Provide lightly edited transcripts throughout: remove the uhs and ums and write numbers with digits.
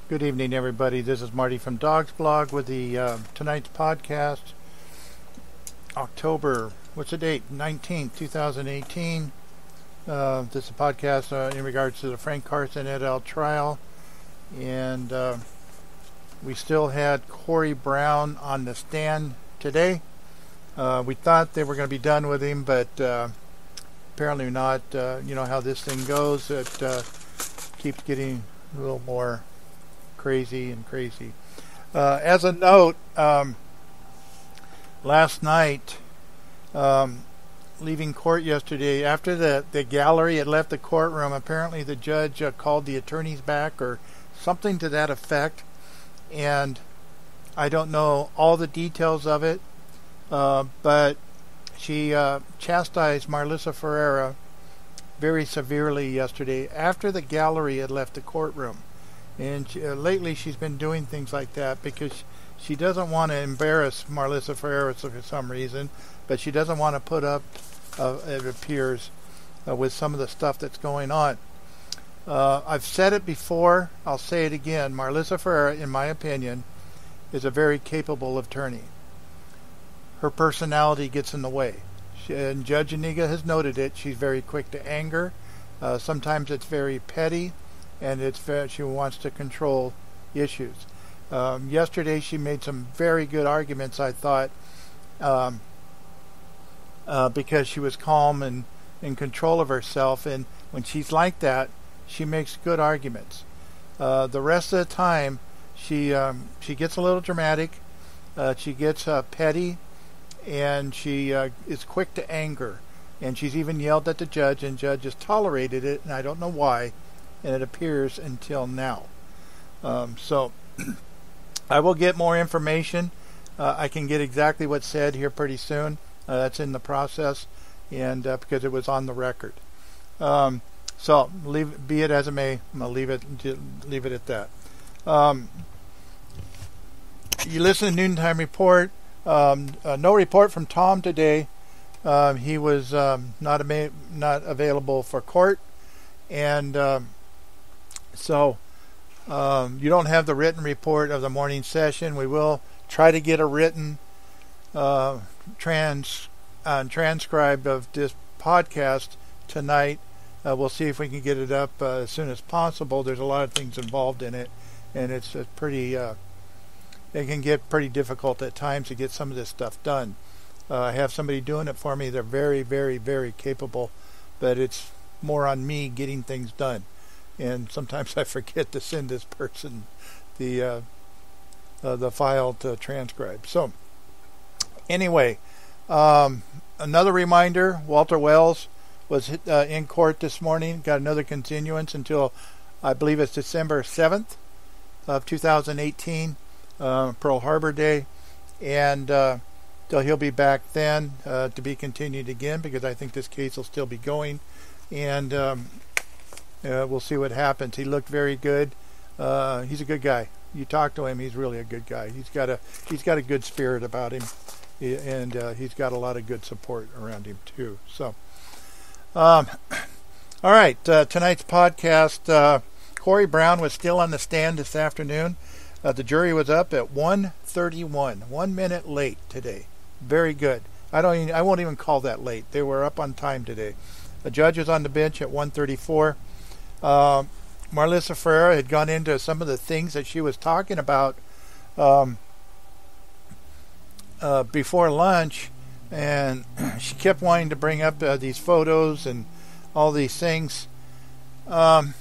Good evening, everybody. This is Marty from Dogs Blog with the tonight's podcast, October, what's the date? 19th, 2018. This is a podcast in regards to the Frank Carson et al. Trial. And we still had Corey Brown on the stand today. We thought they were going to be done with him, but apparently not. You know how this thing goes. It keeps getting a little more crazy. As a note, last night, leaving court yesterday, after the gallery had left the courtroom, apparently the judge called the attorneys back or something to that effect, and I don't know all the details of it, but she chastised Marlissa Ferreira very severely yesterday after the gallery had left the courtroom. And lately she's been doing things like that because she doesn't want to embarrass Marlissa Ferreira for some reason, but she doesn't want to put up, it appears, with some of the stuff that's going on. I've said it before, I'll say it again. Marlissa Ferreira, in my opinion, is a very capable attorney. Her personality gets in the way. And Judge Aniga has noted it. She's very quick to anger. Sometimes it's very petty. And she wants to control issues. Yesterday she made some very good arguments, I thought, because she was calm and in control of herself. And when she's like that, she makes good arguments. The rest of the time, she gets a little dramatic. She gets petty, and she is quick to anger. And she's even yelled at the judge, and the judge has tolerated it, and I don't know why. And it appears until now. So I will get more information. I can get exactly what's said here pretty soon. That's in the process, and because it was on the record. So be it as it may. I'm gonna leave it at that. You listen to Noontime Report. No report from Tom today. He was not available for court, and so you don't have the written report of the morning session. We will try to get a written transcribed of this podcast tonight. We'll see if we can get it up as soon as possible. There's a lot of things involved in it, and it's pretty. It can get pretty difficult at times to get some of this stuff done. I have somebody doing it for me. They're very, very, very capable, but it's more on me getting things done. And sometimes I forget to send this person the file to transcribe. So, anyway, another reminder: Walter Wells was in court this morning. Got another continuance until I believe it's December 7th of 2018, Pearl Harbor Day, and till he'll be back then to be continued again because I think this case will still be going, and we'll see what happens. He looked very good. He's a good guy. You talk to him, he's really a good guy. He's got a good spirit about him, and he's got a lot of good support around him too. So, all right. Tonight's podcast. Corey Brown was still on the stand this afternoon. The jury was up at 1:31, 1 minute late today. Very good. I won't even call that late. They were up on time today. The judge was on the bench at 1:34. Marlissa Ferreira had gone into some of the things that she was talking about before lunch, and she kept wanting to bring up these photos and all these things. And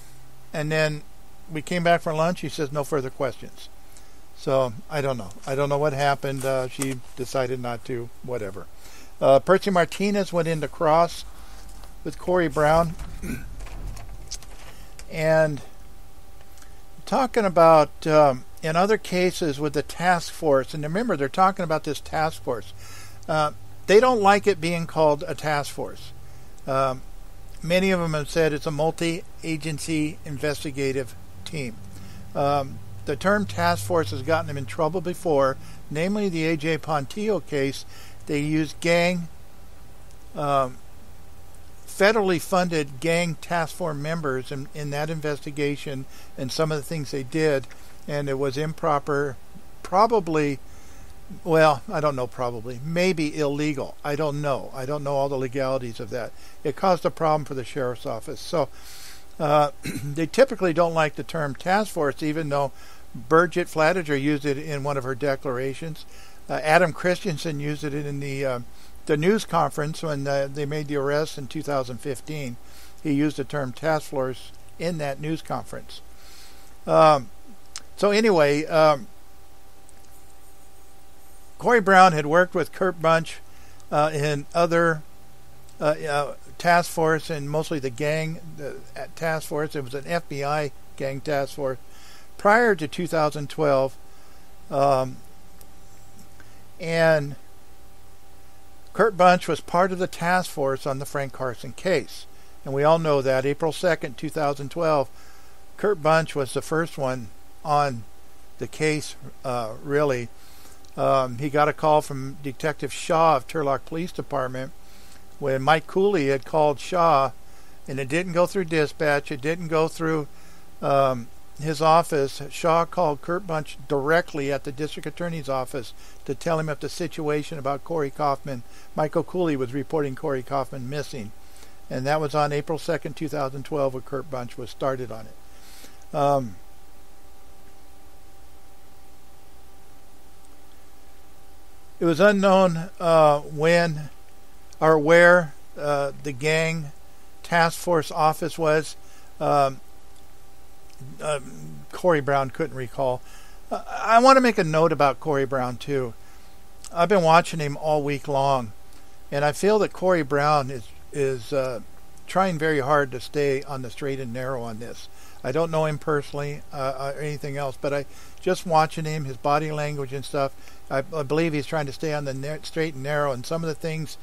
then we came back for lunch. She says no further questions. So I don't know. I don't know what happened. She decided not to. Whatever. Percy Martinez went into cross with Corey Brown. And talking about in other cases with the task force, and remember they're talking about this task force. They don't like it being called a task force. Many of them have said it's a multi-agency investigative team. The term task force has gotten them in trouble before, namely the A.J. Pontillo case. They used federally funded gang task force members in that investigation and some of the things they did, and it was improper, probably. Well, I don't know, probably. Maybe illegal. I don't know. I don't know all the legalities of that. It caused a problem for the sheriff's office. So they typically don't like the term task force, even though Birgit Flatiger used it in one of her declarations. Adam Christensen used it in the news conference when they made the arrest in 2015. He used the term task force in that news conference. So anyway, Corey Brown had worked with Kurt Bunch in other task force, and mostly the gang task force. It was an FBI gang task force prior to 2012, and Kurt Bunch was part of the task force on the Frank Carson case, and we all know that. April 2nd, 2012, Kurt Bunch was the first one on the case, really. He got a call from Detective Shaw of Turlock Police Department when Mike Cooley had called Shaw, and it didn't go through dispatch. It didn't go through his office. Shaw called Kurt Bunch directly at the district attorney's office to tell him of the situation about Corey Kaufman. Michael Cooley was reporting Corey Kaufman missing, and that was on April 2nd, 2012, when Kurt Bunch was started on it. It was unknown when or where the gang task force office was. Corey Brown couldn't recall. I want to make a note about Corey Brown too. I've been watching him all week long, and I feel that Corey Brown is trying very hard to stay on the straight and narrow on this. I don't know him personally or anything else, but just watching him, his body language and stuff, I believe he's trying to stay on the straight and narrow, and some of the things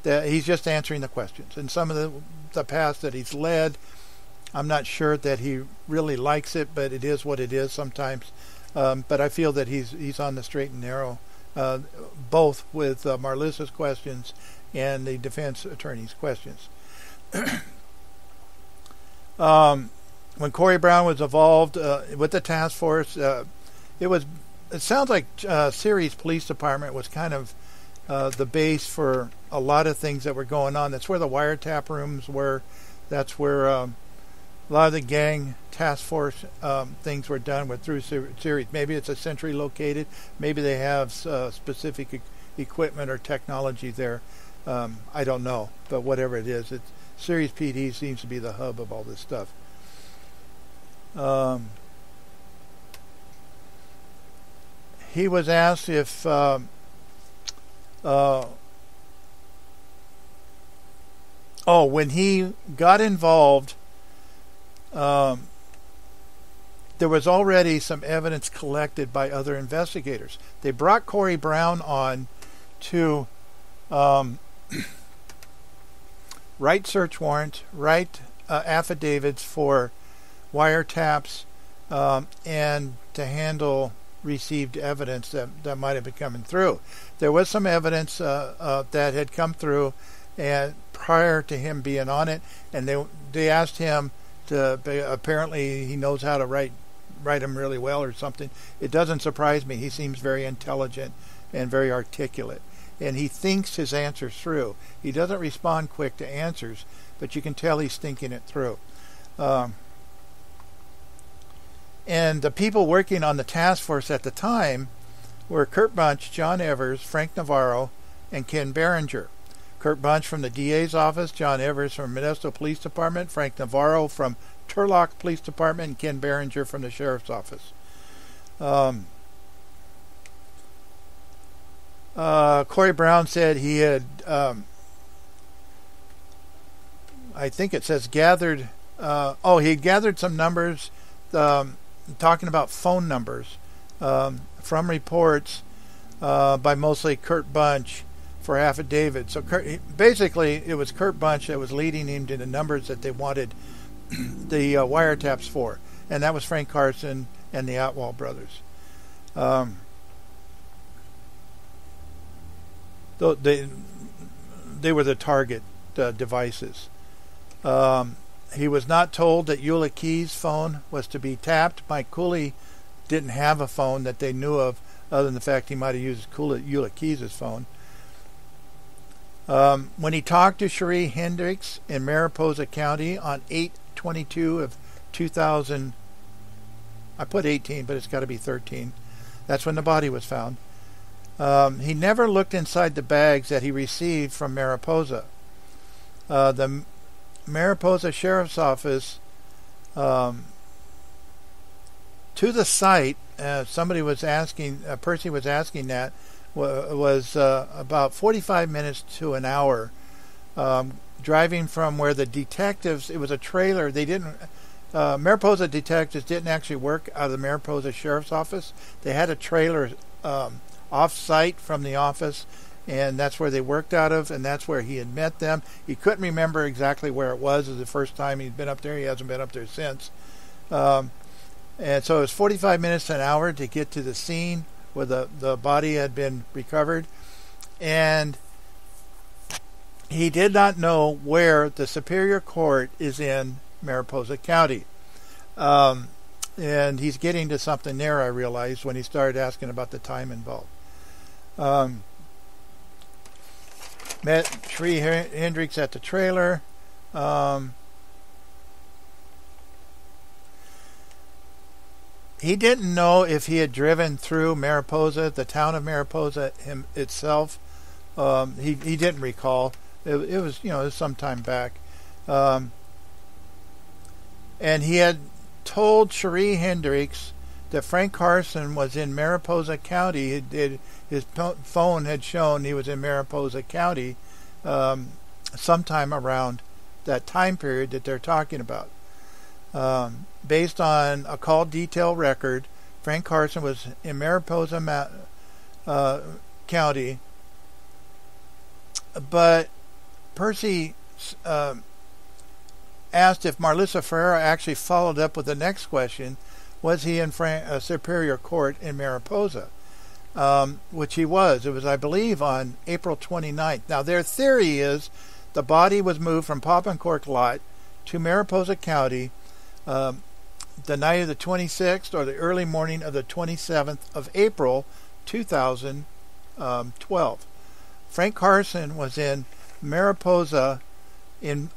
that he's just answering the questions, and some of the paths that he's led, I'm not sure that he really likes it, but it is what it is sometimes. But I feel that he's on the straight and narrow, both with Marlissa's questions and the defense attorney's questions. When Corey Brown was involved with the task force, it sounds like Ceres Police Department was kind of the base for a lot of things that were going on. That's where the wiretap rooms were. That's where a lot of the gang task force things were done through Ceres. Maybe it's centrally located. Maybe they have specific equipment or technology there. I don't know, but whatever it is, Ceres PD seems to be the hub of all this stuff. He was asked if when he got involved, there was already some evidence collected by other investigators. They brought Corey Brown on to write search warrants, write affidavits for wiretaps, and to handle received evidence that might have been coming through. There was some evidence that had come through and prior to him being on it, and they asked him to, apparently he knows how to write them really well or something. It doesn't surprise me. He seems very intelligent and very articulate, and he thinks his answers through. He doesn't respond quick to answers, but you can tell he's thinking it through. And the people working on the task force at the time were Kurt Bunch, John Evers, Frank Navarro, and Ken Berenger. Kurt Bunch from the DA's office, John Evers from Modesto Police Department, Frank Navarro from Turlock Police Department, and Ken Berenger from the Sheriff's Office. Corey Brown said he had, I think it says gathered, he gathered some numbers, talking about phone numbers from reports by mostly Kurt Bunch for affidavits. So basically it was Kurt Bunch that was leading him to the numbers that they wanted the wiretaps for, and that was Frank Carson and the Atwell brothers. They were the target devices. He was not told that Eula Key's phone was to be tapped. Mike Cooley didn't have a phone that they knew of, other than the fact he might have used Eula Keys' phone. When he talked to Cherie Hendricks in Mariposa County on 8/22 of 2000, I put 18, but it's got to be 13. That's when the body was found. He never looked inside the bags that he received from Mariposa. The Mariposa Sheriff's Office, to the site, somebody was asking, Percy was asking that, was about 45 minutes to an hour, driving from where the detectives, it was a trailer, they didn't, Mariposa detectives didn't actually work out of the Mariposa Sheriff's Office. They had a trailer off-site from the office, and that's where they worked out of, and that's where he had met them. He couldn't remember exactly where it was. It was the first time he'd been up there. He hasn't been up there since. And so it was 45 minutes to an hour to get to the scene where the body had been recovered. And he did not know where the Superior Court is in Mariposa County. And he's getting to something there, I realized, when he started asking about the time involved. Met Cherie Hendricks at the trailer. He didn't know if he had driven through Mariposa, the town of Mariposa itself. He didn't recall. It was, it was some time back. And he had told Cherie Hendricks that Frank Carson was in Mariposa County. His phone had shown he was in Mariposa County sometime around that time period that they're talking about. Based on a call detail record, Frank Carson was in Mariposa County, but Percy asked if Marlissa Ferreira actually followed up with the next question, was he in Superior Court in Mariposa? Which he was. It was, I believe, on April 29th. Now, their theory is the body was moved from Poppincork Lot to Mariposa County the night of the 26th or the early morning of the 27th of April 2012. Frank Carson was in Mariposa in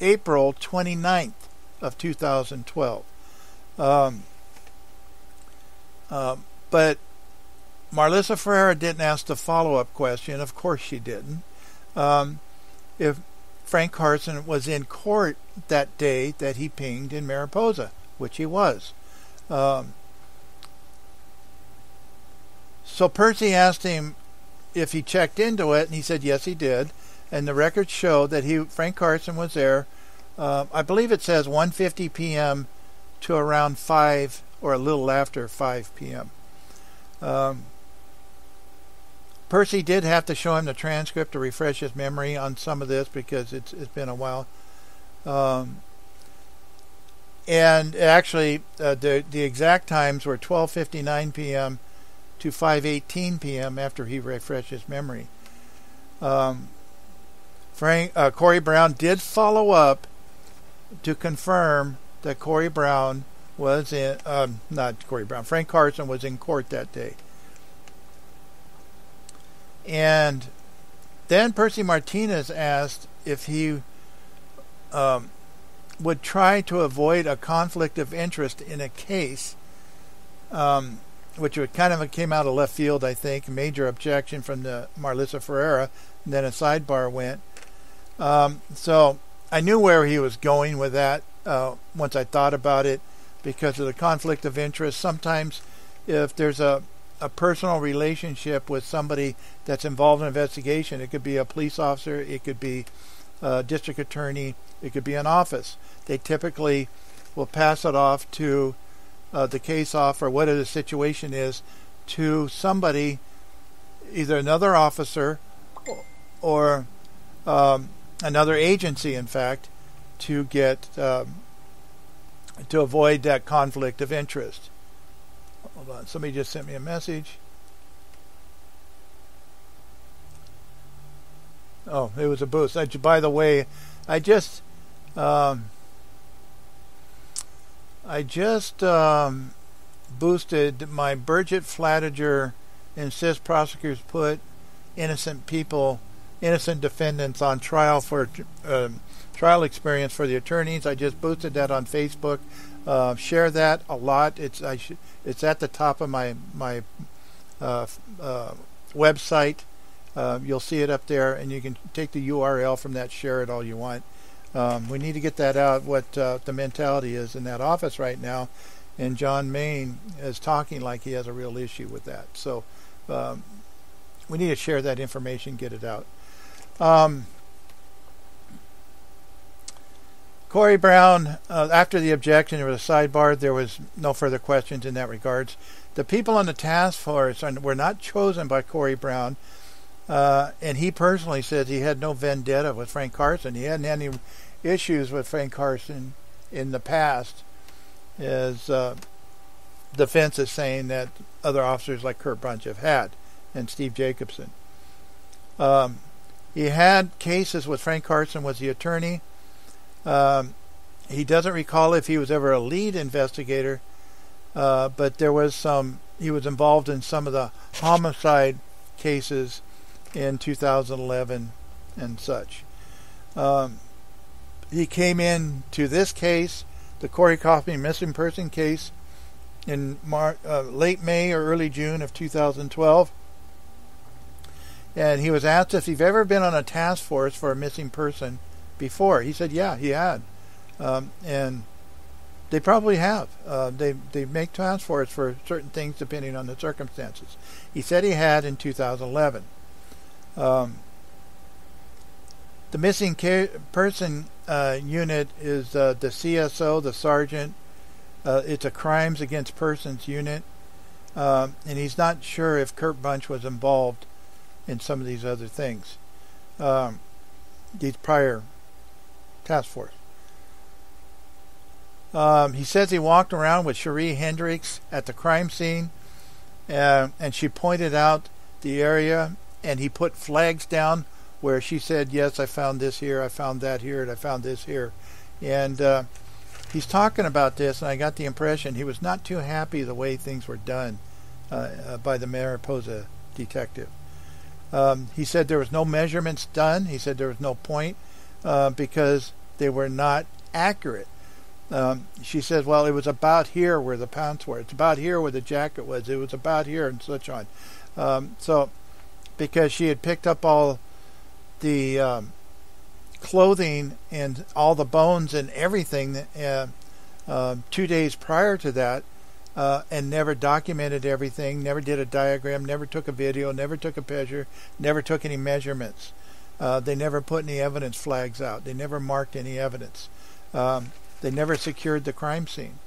April 29th of 2012. But Marlissa Ferreira didn't ask the follow-up question. Of course she didn't. If Frank Carson was in court that day that he pinged in Mariposa, which he was. So Percy asked him if he checked into it, and he said yes, he did. And the records show that Frank Carson was there. I believe it says 1:50 p.m. to around 5 or a little after 5 p.m. Percy did have to show him the transcript to refresh his memory on some of this because it's been a while. And actually, the exact times were 12:59 p.m. to 5:18 p.m. after he refreshed his memory. Corey Brown did follow up to confirm that Corey Brown was in, Frank Carson was in court that day. And then Percy Martinez asked if he would try to avoid a conflict of interest in a case, which kind of came out of left field, I think. Major objection from the Marlissa Ferreira, and then a sidebar went. So I knew where he was going with that once I thought about it, because of the conflict of interest. Sometimes if there's a personal relationship with somebody that's involved in an investigation, it could be a police officer, it could be a district attorney, it could be an office. They typically will pass it off to the case off, or whatever the situation is, to somebody, either another officer or another agency, in fact, to get to avoid that conflict of interest. Hold on, somebody just sent me a message. Oh, it was a boost. By the way, I just I just boosted my Burgett Flatiger insists prosecutors put innocent defendants on trial for trial experience for the attorneys. I just boosted that on Facebook. Share that a lot. It's at the top of my website. You'll see it up there, and you can take the URL from that. Share it all you want. We need to get that out. What the mentality is in that office right now, and John Main is talking like he has a real issue with that. So we need to share that information, get it out. Corey Brown, after the objection, there was a sidebar. There was no further questions in that regards. The people on the task force were not chosen by Corey Brown, and he personally says he had no vendetta with Frank Carson. He hadn't had any issues with Frank Carson in the past, as defense is saying that other officers like Kurt Bunch have had, and Steve Jacobson. He had cases with Frank Carson, was the attorney. He doesn't recall if he was ever a lead investigator, but there was he was involved in some of the homicide cases in 2011 and such. He came in to this case, the Corey Kaufman missing person case, in late May or early June of 2012. And he was asked if he'd ever been on a task force for a missing person before. He said, yeah, he had. And they probably have. They make task force for certain things depending on the circumstances. He said he had in 2011. The missing person unit is the CSO, the sergeant. It's a crimes against persons unit. And he's not sure if Kurt Bunch was involved in some of these other things. These prior task force. He says he walked around with Cherie Hendricks at the crime scene, and she pointed out the area, and he put flags down where she said, yes, I found this here, I found that here, and I found this here. And he's talking about this, and I got the impression he was not too happy the way things were done by the Mariposa detective. He said there was no measurements done. He said there was no point because they were not accurate. She says, well, it was about here where the pants were. It's about here where the jacket was. It was about here and such on. So because she had picked up all the clothing and all the bones and everything 2 days prior to that, and never documented everything, never did a diagram, never took a video, never took a picture, never took any measurements. They never put any evidence flags out. They never marked any evidence. They never secured the crime scene.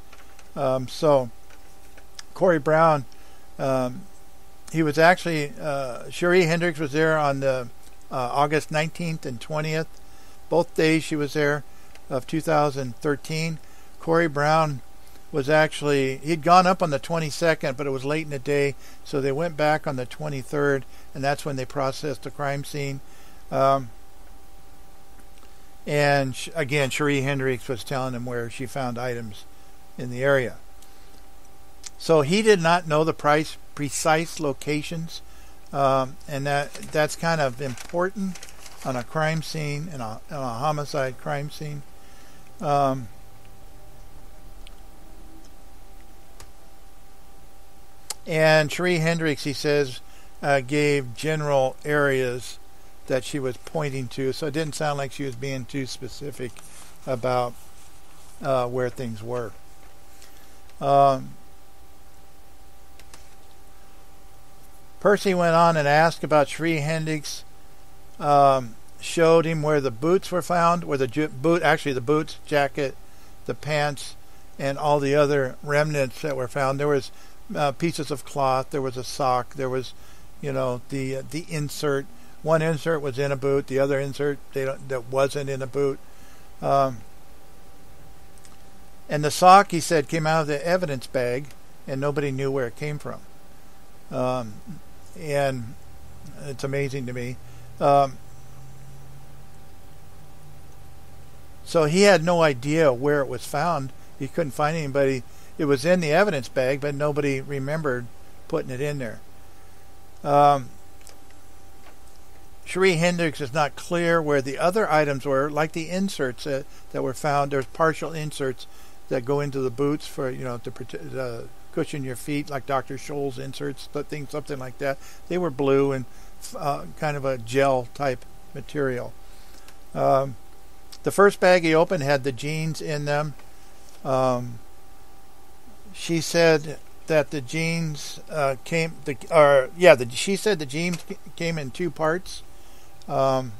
So Corey Brown, he was actually, Cherie Hendricks was there on the August 19th and 20th. Both days she was there of 2013. Corey Brown was actually, he'd gone up on the 22nd, but it was late in the day, so they went back on the 23rd, and that's when they processed the crime scene. And again, Cherie Hendricks was telling him where she found items in the area. So he did not know the precise locations, and that's kind of important on a crime scene, in a homicide crime scene. And Cherie Hendricks, he says, gave general areas that she was pointing to, so it didn't sound like she was being too specific about where things were. Percy went on and asked about Cherie Hendricks, showed him where the boots were found, where the boots, jacket, the pants, and all the other remnants that were found. There was pieces of cloth, there was a sock, there was, the insert. One insert was in a boot, the other insert that wasn't in a boot. And the sock, he said, came out of the evidence bag, and nobody knew where it came from. And it's amazing to me. So he had no idea where it was found, he couldn't find anybody. It was in the evidence bag, but nobody remembered putting it in there. Cherie Hendricks is not clear where the other items were, like the inserts that were found. There's partial inserts that go into the boots for, to cushion your feet, like Dr. Scholl's inserts, something like that. They were blue and kind of a gel type material. The first bag he opened had the jeans in them. She said that the jeans she said the jeans came in two parts. And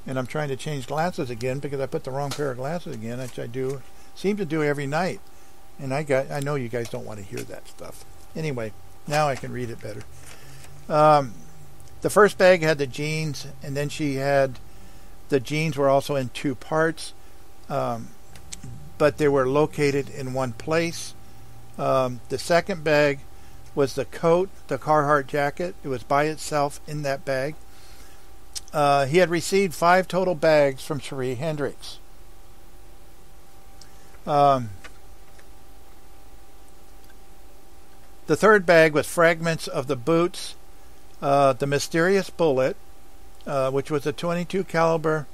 I'm trying to change glasses again because I put the wrong pair of glasses again, which I seem to do every night. And I know you guys don't want to hear that stuff. Anyway, now I can read it better. The first bag had the jeans, and then she had the jeans were also in two parts, but they were located in one place. The second bag was the coat, the Carhartt jacket. It was by itself in that bag. He had received 5 total bags from Cherie Hendricks. The third bag was fragments of the boots, the mysterious bullet, which was a .22 caliber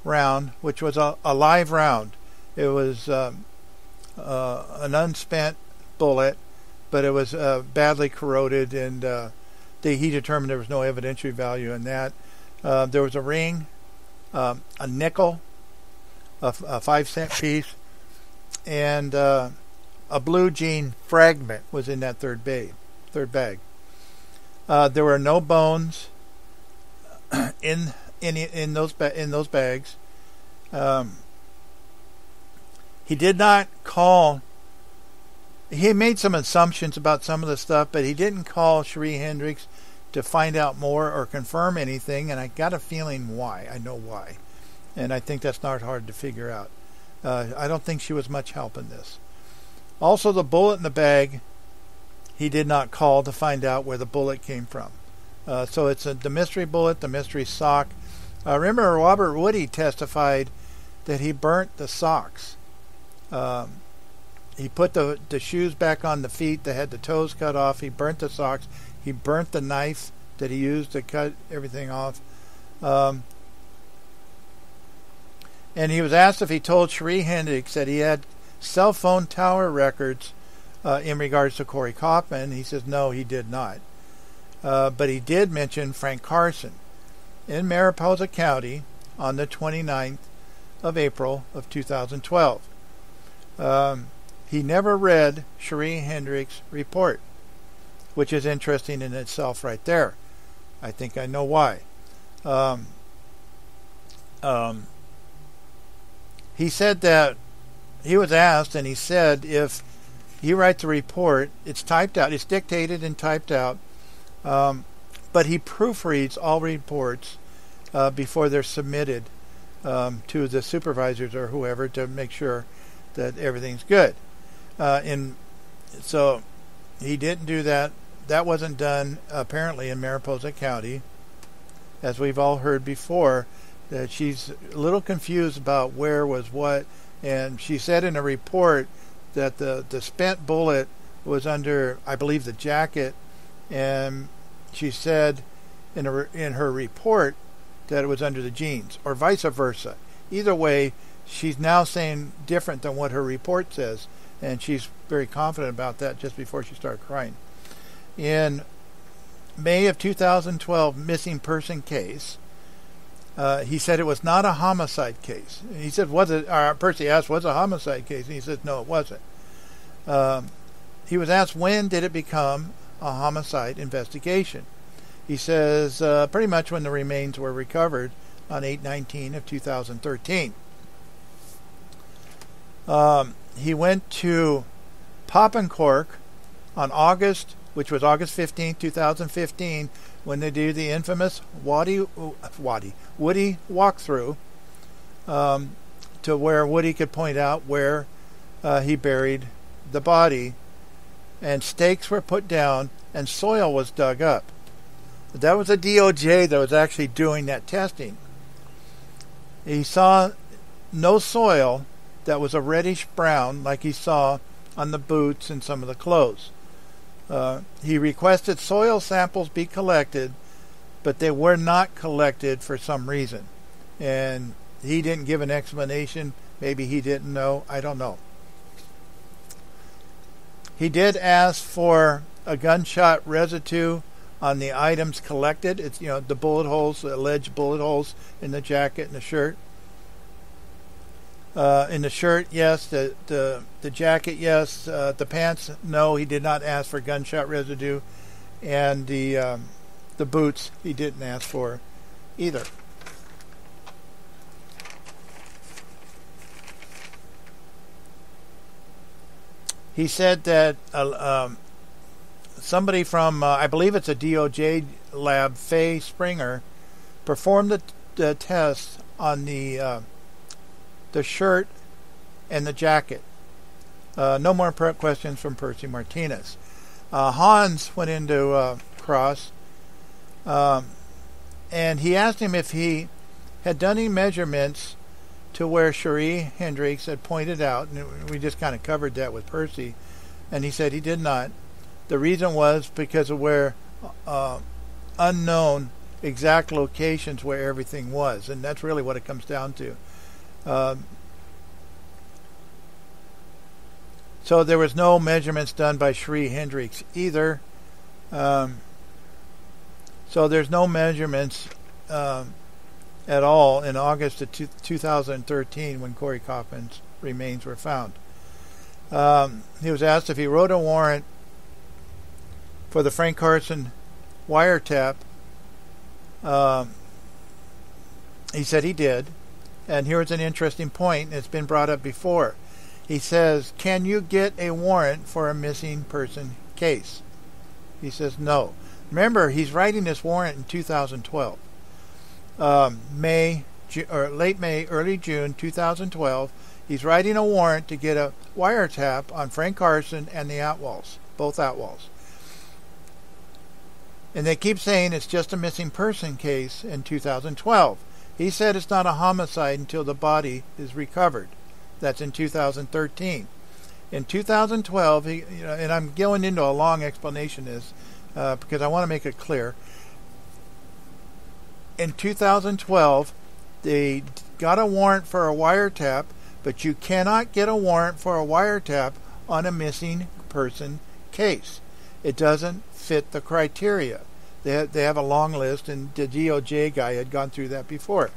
round, which was a live round. It was an unspent bullet, but it was badly corroded, and he determined there was no evidentiary value in that. There was a ring, a nickel, a 5-cent piece, and a blue jean fragment was in that third bag. There were no bones in those bags. He did not call. He made some assumptions about some of the stuff, but he didn't call Cherie Hendricks to find out more or confirm anything, and I got a feeling why. I know why, and I think that's not hard to figure out. I don't think she was much help in this. Also, the bullet in the bag, he did not call to find out where the bullet came from. So it's the mystery bullet, the mystery sock. Remember, Robert Woody testified that he burnt the socks. He put the shoes back on the feet that had the toes cut off. He burnt the socks. He burnt the knife that he used to cut everything off. And he was asked if he told Cherie Hendricks that he had cell phone tower records in regards to Corey Kaufman. He says no, he did not. But he did mention Frank Carson in Mariposa County on the 29th of April of 2012. He never read Cherie Hendricks' report, which is interesting in itself right there. I think I know why. He said that he was asked, and he said if he writes a report, it's typed out, it's dictated and typed out, but he proofreads all reports before they're submitted to the supervisors or whoever to make sure that everything's good. And so he didn't do that. That wasn't done apparently in Mariposa County, as we've all heard before. That she's a little confused about where was what, and she said in a report that the spent bullet was under, I believe, the jacket, and she said in her report that it was under the jeans, or vice versa. Either way, she's now saying different than what her report says, and she's very confident about that just before she started crying. In May of 2012 missing person case, he said it was not a homicide case. He said, was it? Percy asked, was it a homicide case? And he said, no, it wasn't. He was asked, when did it become a homicide investigation? He says, pretty much when the remains were recovered on 8/19 of 2013. He went to Poppincork on August 15, 2015, when they do the infamous Woody walkthrough, to where Woody could point out where he buried the body, and stakes were put down and soil was dug up. That was the DOJ that was actually doing that testing. He saw no soil that was a reddish brown, like he saw on the boots and some of the clothes. He requested soil samples be collected, but they were not collected for some reason. And he didn't give an explanation. Maybe he didn't know. I don't know. He did ask for a gunshot residue on the items collected. It's, the bullet holes, the alleged bullet holes in the jacket and the shirt. In the shirt, yes. The jacket, yes. The pants, no. He did not ask for gunshot residue, and the boots, he didn't ask for either. He said that somebody from, I believe it's a DOJ lab, Faye Springer, performed the test on the shirt and the jacket. No more questions from Percy Martinez. Hans went into Cross, and he asked him if he had done any measurements to where Cherie Hendricks had pointed out, and we just kind of covered that with Percy, and he said he did not. The reason was because of where unknown exact locations where everything was, and that's really what it comes down to. So there was no measurements done by Cherie Hendricks either. So there's no measurements at all in August of 2013 when Corey Kaufman's remains were found. He was asked if he wrote a warrant for the Frank Carson wiretap. He said he did. And here's an interesting point. It's been brought up before. He says, can you get a warrant for a missing person case? He says no. Remember, he's writing this warrant in 2012. Late May, early June 2012, he's writing a warrant to get a wiretap on Frank Carson and the Atwalls, both Atwalls. And they keep saying it's just a missing person case in 2012. He said it's not a homicide until the body is recovered. That's in 2013. In 2012, and I'm going into a long explanation of this because I want to make it clear. In 2012, they got a warrant for a wiretap, but you cannot get a warrant for a wiretap on a missing person case. It doesn't fit the criteria. They have a long list, and the DOJ guy had gone through that before.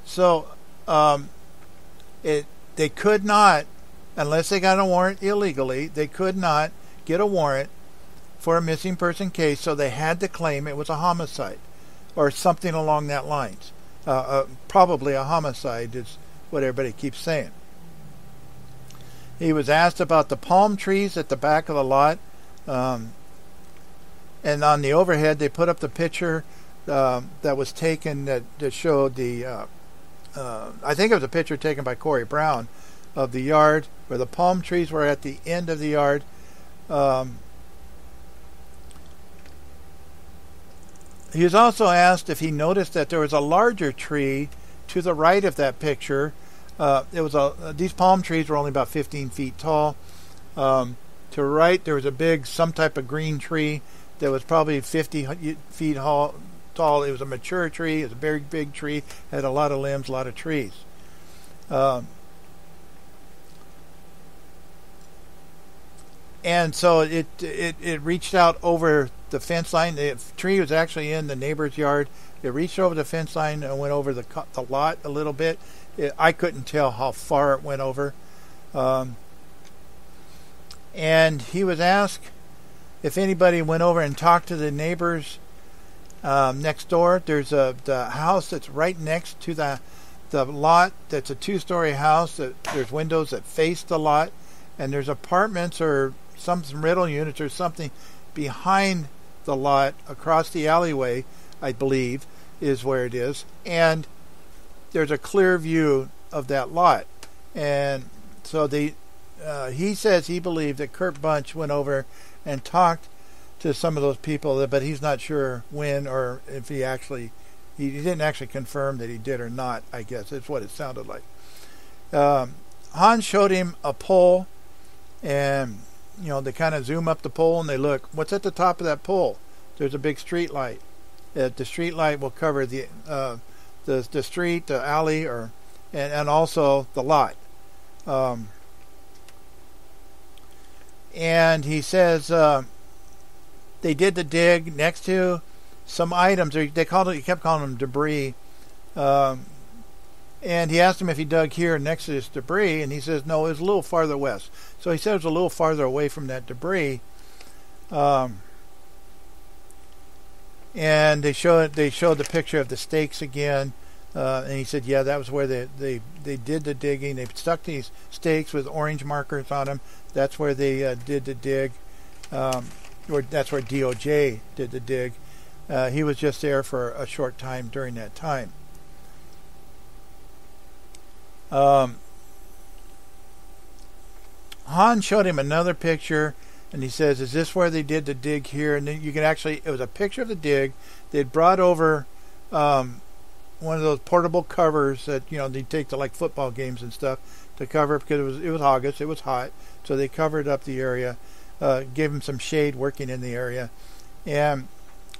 So they could not, unless they got a warrant illegally, they could not get a warrant for a missing person case, so they had to claim it was a homicide or something along that lines. Probably a homicide is what everybody keeps saying. He was asked about the palm trees at the back of the lot. And on the overhead, they put up the picture that was taken that showed the, I think it was a picture taken by Corey Brown of the yard where the palm trees were at the end of the yard. He was also asked if he noticed that there was a larger tree to the right of that picture. These palm trees were only about 15 feet tall. To the right, there was some type of green tree that was probably 50 feet tall. It was a mature tree. It was a very big tree. Had a lot of limbs, a lot of trees. And so it reached out over the fence line. The tree was actually in the neighbor's yard. It reached over the fence line and went over the lot a little bit. I couldn't tell how far it went over. And he was asked if anybody went over and talked to the neighbors next door. There's the house that's right next to the lot. That's a 2-story house. There's windows that face the lot, and there's apartments or some rental units or something behind the lot across the alleyway, I believe, is where it is. And there's a clear view of that lot. And so he says he believed that Kurt Bunch went over and talked to some of those people, but he's not sure when or if he didn't actually confirm that he did or not, I guess. That's what it sounded like. Hans showed him a pole, and they kind of zoom up the pole and they look. What's at the top of that pole? There's a big street light. The street light will cover the street, the alley, and also the lot. And he says they did the dig next to some items. He kept calling them debris. And he asked him if he dug here next to this debris, and he says no, it was a little farther west. So he said it was a little farther away from that debris. And they showed the picture of the stakes again, and he said, yeah, that was where they did the digging. They stuck these stakes with orange markers on them. That's where they did the dig, or that's where DOJ did the dig. He was just there for a short time during that time. Han showed him another picture, and he says, is this where they did the dig here? And then you can actually, it was a picture of the dig. They'd brought over one of those portable covers that they take to like football games and stuff to cover, because it was August, it was hot, so they covered up the area, gave him some shade working in the area, and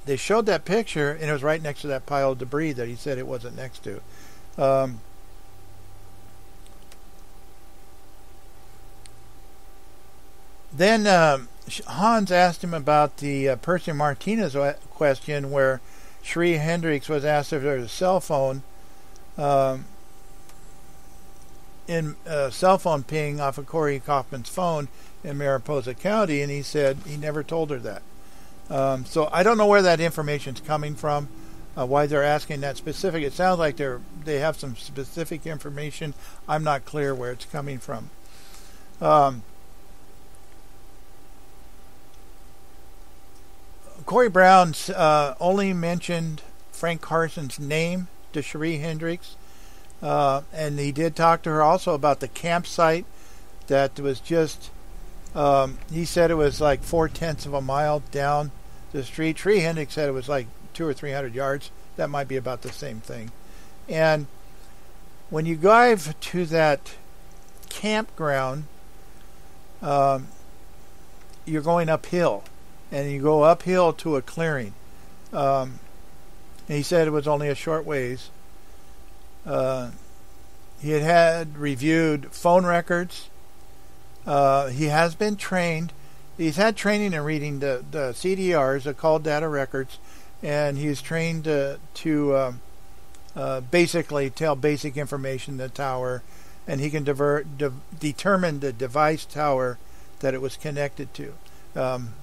they showed that picture, and it was right next to that pile of debris that he said it wasn't next to. Then Hans asked him about the Percy Martinez question, where Sheree Hendricks was asked if there was a cell phone cell phone ping off of Corey Kaufman's phone in Mariposa County, and he said he never told her that. So I don't know where that information's coming from, why they're asking that specific. It sounds like they have some specific information. I'm not clear where it's coming from. Corey Brown only mentioned Frank Carson's name to Sheree Hendricks, and he did talk to her also about the campsite that was just, he said it was like 4/10 of a mile down the street. Sheree Hendricks said it was like 200 or 300 yards. That might be about the same thing. And when you drive to that campground, you're going uphill. And you go uphill to a clearing. And he said it was only a short ways. He had reviewed phone records. He has been trained. He's had training in reading the CDRs, the call data records, and he's trained to basically tell basic information to the tower, and he can determine the device tower that it was connected to.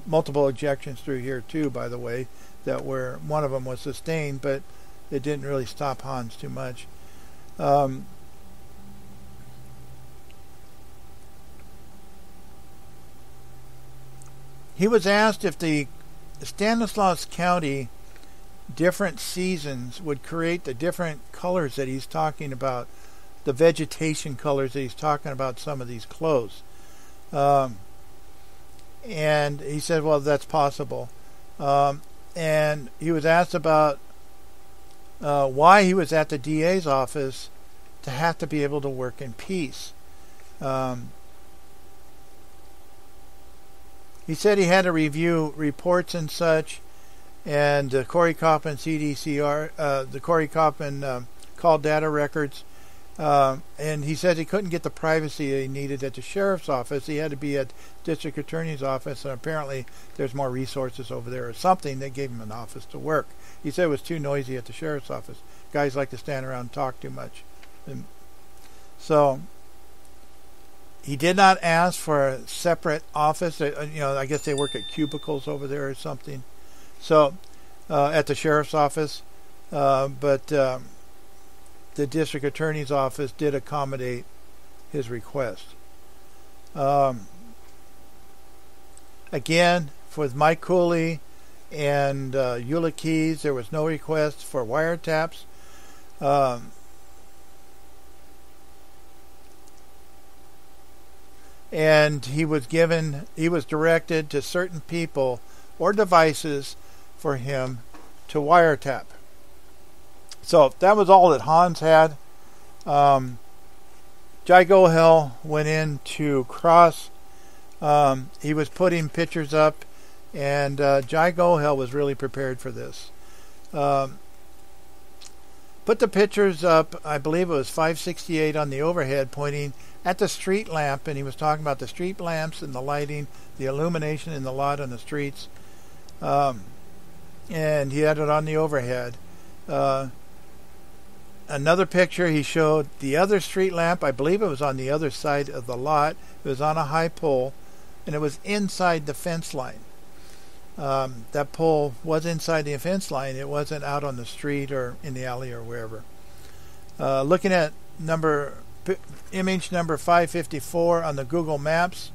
Multiple ejections through here too, by the way, that where one of them was sustained, but it didn't really stop Hans too much. He was asked if the Stanislaus County different seasons would create the different colors that he's talking about, the vegetation colors that he's talking about some of these clothes. And he said, well, that's possible. And he was asked about why he was at the DA's office to have to be able to work in peace. He said he had to review reports and such, and the Corey Kaufman CDCR, the Corey Kaufman call data records. And he said he couldn't get the privacy he needed at the sheriff's office. He had to be at district attorney's office, and apparently there's more resources over there or something that gave him an office to work. He said it was too noisy at the sheriff's office. Guys like to stand around and talk too much. And so he did not ask for a separate office. I guess they work at cubicles over there or something. So at the sheriff's office, but the district attorney's office did accommodate his request. Again, with Mike Cooley and Eula Keys, there was no request for wiretaps. And he was directed to certain people or devices for him to wiretap. So that was all that Hans had to Jai Gohel went in to cross. He was putting pictures up, and Jai Gohel was really prepared for this. Put the pictures up, I believe it was 568 on the overhead, pointing at the street lamp, and he was talking about the street lamps and the lighting, the illumination in the lot on the streets. And he had it on the overhead. Another picture, he showed the other street lamp. I believe it was on the other side of the lot. It was on a high pole, and it was inside the fence line. That pole was inside the fence line. It wasn't out on the street or in the alley or wherever. Looking at image number 554 on the Google Maps,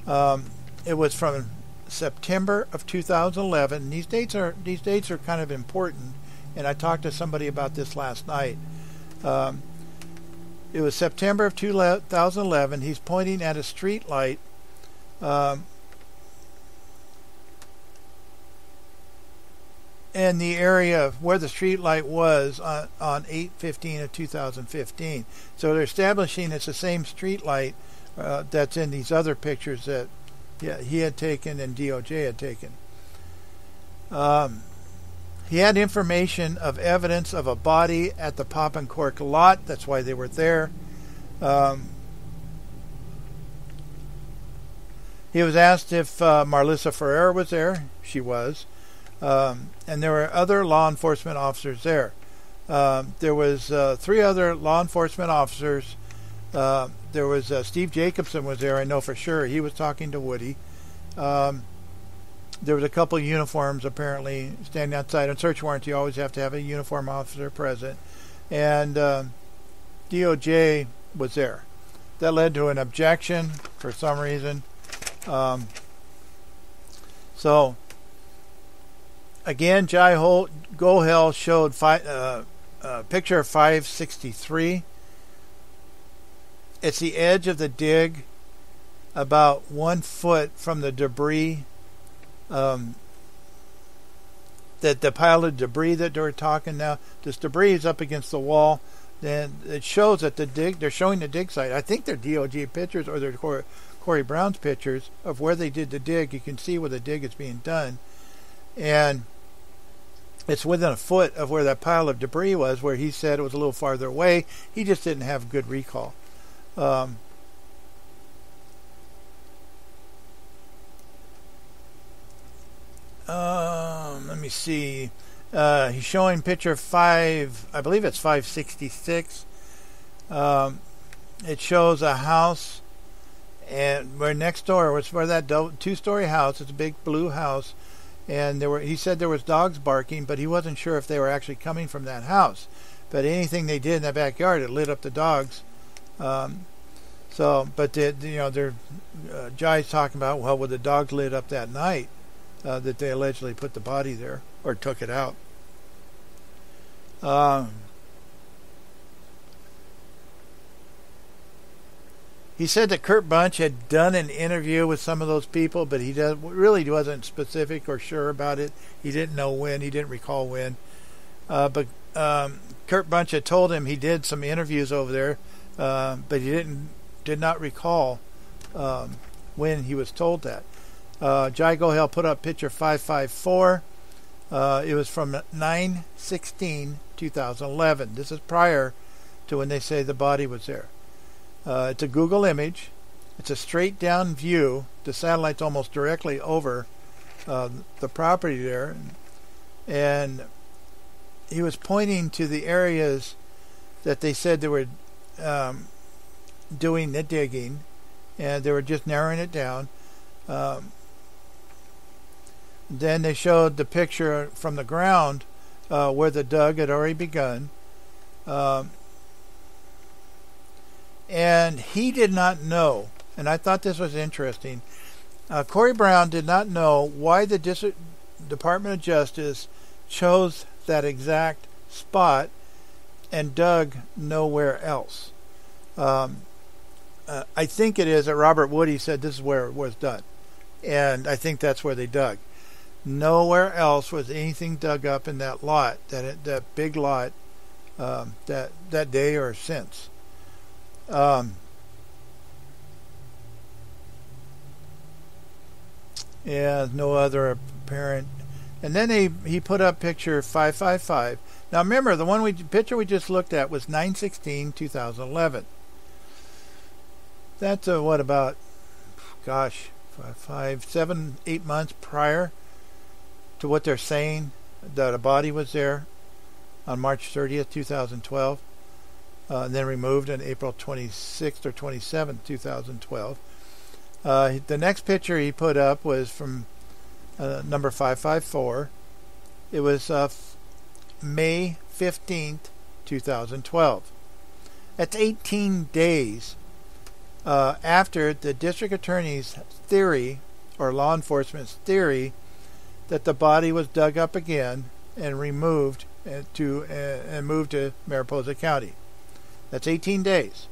it was from September of 2011. These dates are kind of important, and I talked to somebody about this last night. It was September of 2011. He's pointing at a street light. In the area where the street light was on 8/15 of 2015. So they're establishing it's the same street light that's in these other pictures that he had taken and DOJ had taken. He had information of evidence of a body at the Pop and Cork lot. That's why they were there. He was asked if Marlissa Ferrer was there. She was. And there were other law enforcement officers there. There was 3 other law enforcement officers. There was Steve Jacobson was there, I know for sure. He was talking to Woody. There was a couple of uniforms apparently standing outside. On search warrants, you always have to have a uniform officer present. And DOJ was there. That led to an objection for some reason. So, again, Jai Gohel showed picture of 563. It's the edge of the dig, about 1 foot from the debris, the pile of debris that they're talking now. This debris is up against the wall. Then it shows that they're showing the dig site. I think they're DOJ pictures or they're Corey Brown's pictures of where they did the dig. You can see where the dig is being done. And it's within a foot of where that pile of debris was, where he said it was a little farther away. He just didn't have good recall. Let me see. He's showing picture 5, I believe it's 566. It shows a house, and where next door was where that 2-story house. It's a big blue house. And he said there was dogs barking, but he wasn't sure if they were actually coming from that house. But anything they did in the backyard, it lit up the dogs. Jai's talking about, well, the dogs lit up that night that they allegedly put the body there or took it out. He said that Kurt Bunch had done an interview with some of those people, but he really wasn't specific or sure about it. He didn't know when. He didn't recall when. But Kurt Bunch had told him he did some interviews over there, but he did not recall when he was told that. Jai Gohel put up picture 554. It was from 9/16/2011. This is prior to when they say the body was there. It's a Google image. It's a straight down view. The satellite's almost directly over the property there. And he was pointing to the areas that they said they were doing the digging, and they were just narrowing it down. Then they showed the picture from the ground where the dug had already begun. And he did not know, and I thought this was interesting, Corey Brown did not know why the Department of Justice chose that exact spot and dug nowhere else. I think it is that Robert Woody said this is where it was done, and I think that's where they dug. Nowhere else was anything dug up in that lot, that big lot, that day or since. Yeah, no other apparent. And then he put up picture 555. Now remember, the picture we just looked at was 9/16/2011. That's what about, gosh, 7, 8 months prior to what they're saying that a body was there on March 30th, 2012, and then removed on April 26th or 27th, 2012. The next picture he put up was from number 554. It was May 15th, 2012. That's 18 days after the district attorney's theory, or law enforcement's theory, that the body was dug up again and removed and moved to Mariposa County. That's 18 days.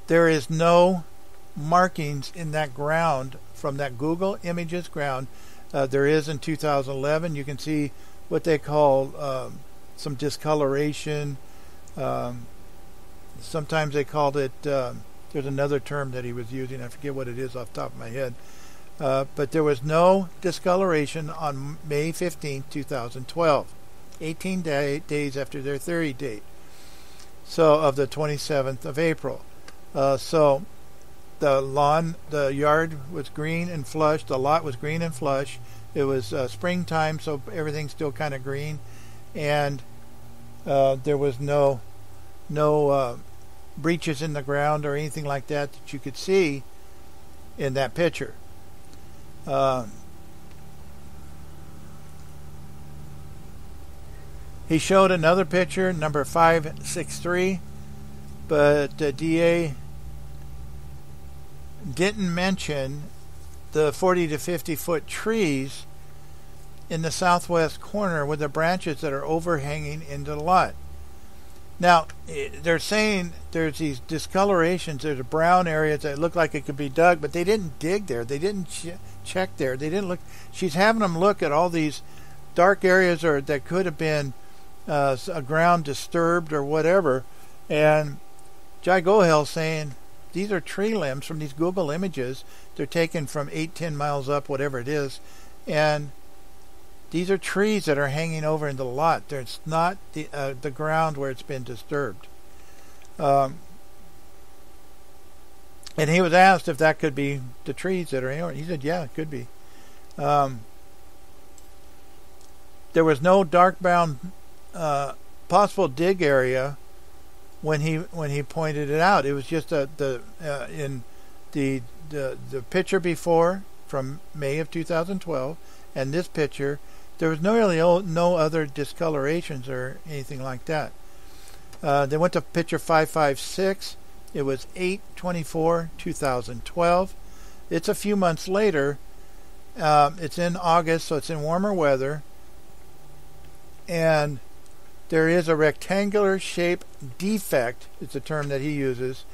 There is no markings in that ground from that Google Images ground. There is in 2011. You can see what they call some discoloration. Sometimes they called it, there's another term that he was using. I forget what it is off the top of my head. But there was no discoloration on May 15, 2012. 18 days after their theory date. So, of the 27th of April. So the yard was green and flush. The lot was green and flush. It was springtime, so everything's still kind of green, and there was no breaches in the ground or anything like that you could see in that picture. He showed another picture, number 563, but the DA didn't mention the 40 to 50 foot trees in the southwest corner with the branches that are overhanging into the lot. Now, they're saying there's these discolorations, there's a brown area that look like it could be dug, but they didn't dig there. They didn't check there. They didn't look. She's having them look at all these dark areas or that could have been a ground disturbed or whatever. And Jai Gohel saying, these are tree limbs from these Google images. They're taken from 8-10 miles up, whatever it is. And these are trees that are hanging over into the lot. It's not the ground where it's been disturbed. And he was asked if that could be the trees that are in. He said, yeah, it could be. There was no dark brown possible dig area when he pointed it out. It was just in the picture before from May of 2012 and this picture, there was no other discolorations or anything like that. They went to picture 556. It was 8/24/2012. It's a few months later. It's in August, so it's in warmer weather, and there is a rectangular shape defect, it's a term that he uses,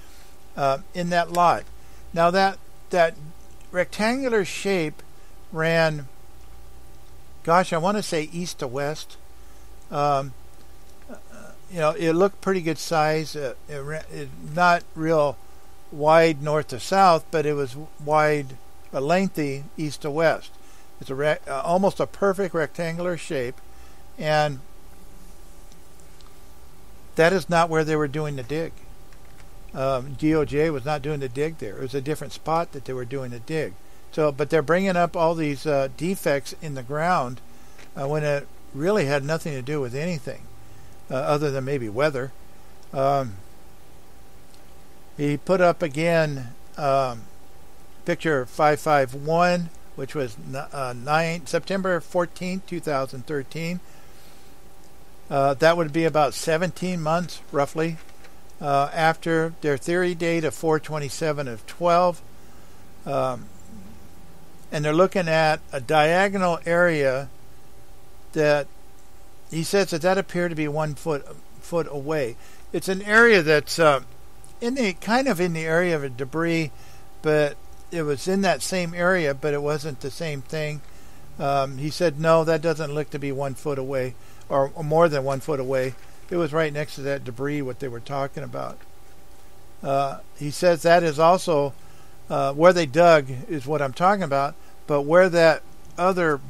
in that lot. Now that rectangular shape ran, gosh, I want to say east to west. It looked pretty good size. It not real wide north to south, but it was wide, lengthy east to west. It's almost a perfect rectangular shape, and that is not where they were doing the dig. DOJ was not doing the dig there. It was a different spot that they were doing the dig. So, but they're bringing up all these defects in the ground when it really had nothing to do with anything other than maybe weather. He put up again picture 551, which was September 14, 2013. That would be about 17 months, roughly, after their theory date of 4/27/12. And they're looking at a diagonal area that he says that appeared to be 1 foot away. It's an area that's in the area of a debris, but it was in that same area, but it wasn't the same thing. He said, no, that doesn't look to be 1 foot away, or more than 1 foot away. It was right next to that debris, what they were talking about. He says that is also where they dug is what I'm talking about, but where that other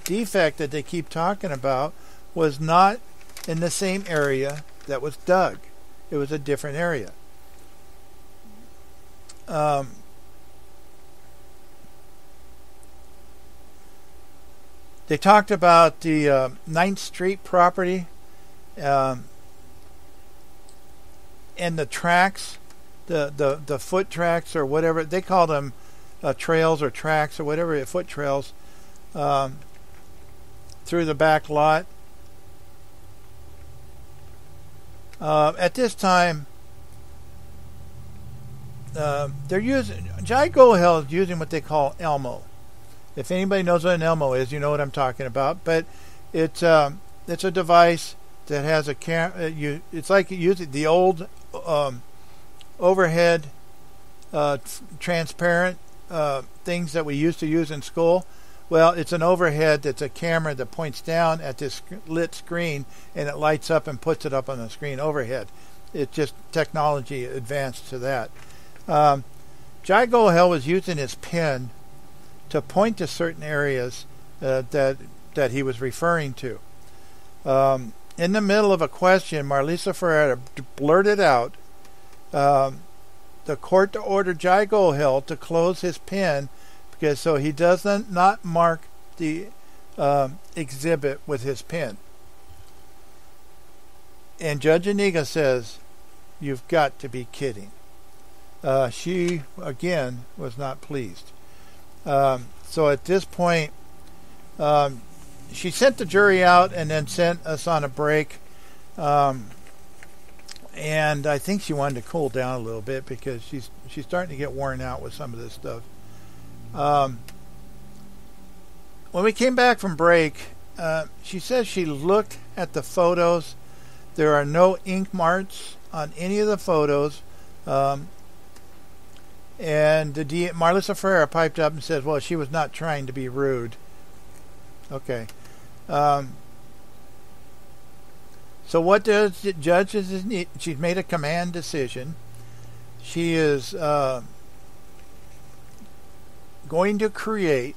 defect that they keep talking about was not in the same area that was dug. It was a different area. They talked about the 9th Street property and the tracks, the foot tracks or whatever. They call them trails or tracks or whatever, foot trails through the back lot. At this time, they're using, Jai Gohel is using what they call Elmo. If anybody knows what an Elmo is, you know what I'm talking about. But it's a device that has a it's like using the old overhead transparent things that we used to use in school. Well, it's an overhead that's a camera that points down at this lit screen, and it lights up and puts it up on the screen overhead. It's just technology advanced to that. Jai Gohel was using his pen to point to certain areas that he was referring to. In the middle of a question, Marlisa Ferreira blurted out the court to order Jai Gohel to close his pen because so he doesn't not mark the exhibit with his pen. And Judge Aniga says, "You've got to be kidding." She again was not pleased. So at this point, she sent the jury out and then sent us on a break. And I think she wanted to cool down a little bit because she's starting to get worn out with some of this stuff. When we came back from break, she says she looked at the photos. There are no ink marks on any of the photos. And Marlisa Ferreira piped up and said, well, she was not trying to be rude. Okay. So what does the judge need? She's made a command decision. She is going to create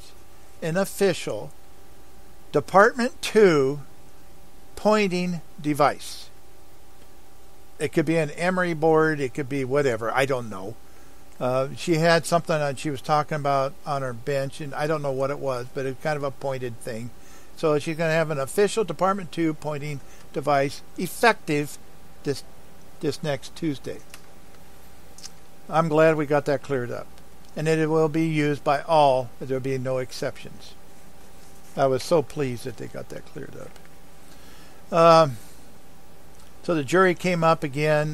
an official Department 2 pointing device. It could be an emery board. It could be whatever. I don't know. She had something that she was talking about on her bench, and I don't know what it was, but it's kind of a pointed thing. So she's going to have an official Department 2 pointing device effective this next Tuesday. I'm glad we got that cleared up. And that it will be used by all. There will be no exceptions. I was so pleased that they got that cleared up. So the jury came up again.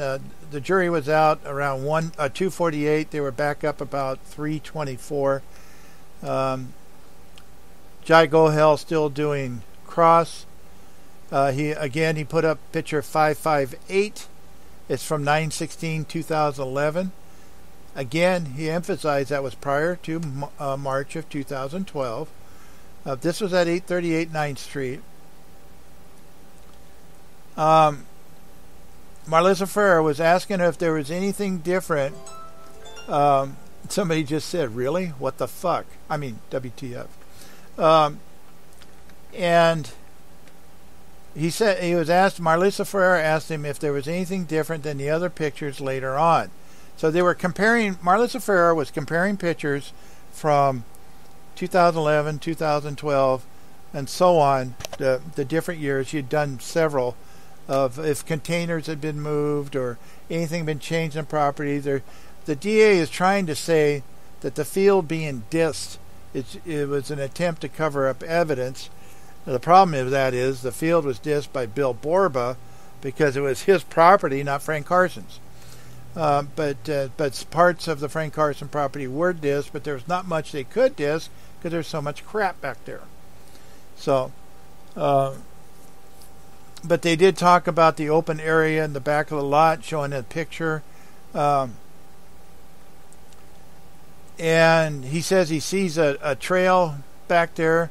The jury was out around 2:48. They were back up about 3:24. Jai Gohel still doing cross. He put up picture 558. It's from 9/16/2011. Again, he emphasized that was prior to March of 2012. This was at 838 9th Street. Marlisa Ferrer was asking her if there was anything different. Somebody just said, really? What the fuck? I mean, WTF. And he said he was asked. Marlisa Ferrer asked him if there was anything different than the other pictures later on. So they were comparing. Marlisa Ferrer was comparing pictures from 2011, 2012, and so on. The different years. She had done several of if containers had been moved or anything been changed in property. The DA is trying to say that the field being dissed, it was an attempt to cover up evidence. Now, the problem with that is the field was dissed by Bill Borba because it was his property, not Frank Carson's. But parts of the Frank Carson property were dissed, but there's not much they could diss because there's so much crap back there. So, but they did talk about the open area in the back of the lot, showing a picture. And he says he sees a trail back there.